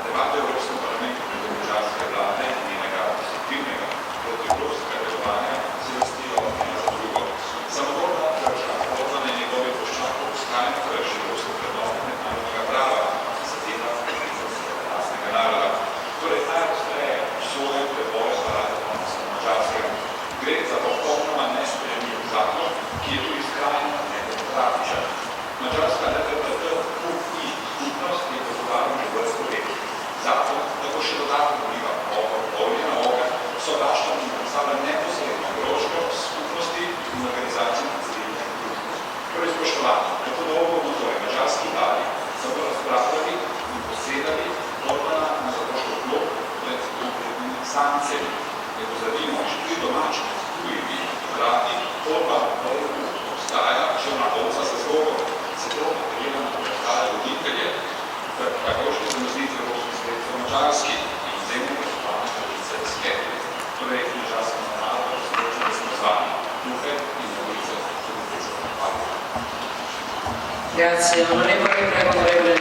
debate v Evropskem parlamentu med državske vlade in njenega konstruktivnega protievropskega delovanja se vrstijo ena za drugo. Samovolna država, Orban in njegovi ploščakov vztrajno krši evropske vrednote mednarodnega prava, ki zadeva pravice lastnega naroda. Torej, najostreje obsojen preboj zaradi odnosa Madžarskega. Gre za popolnoma nesprejemljiv zakon, ki je tudi skrajno nedemokratičen. Madžarska LGBTQI skupnost je pozovarjal že vrsto let. Zakon tako še dodatno vliva polje na ogen, sovraštvo in predstavlja neposredno grožnjo skupnosti in organizacij civilne družbe. Prvi spoštovani, kako dolgo bo torej madžarski vladi se bo razpravljali in posedali Orbana na zadošlo klop pred konkretnimi sankcijami. Ne pozabimo, že tudi domači tujimi vladi Orban obstaja že na ovca za zlogom. Zato apeliramo na ostale voditelje, takoške zamrznitve evropskih sredstev Madžarski in vzemne poslovane pravice skepti. Torej, madžarskemu narodu sporočam, da smo z vami. Duhe in novice tudi tezno. Hvala. Grazie, onorevole, prego, onorevole.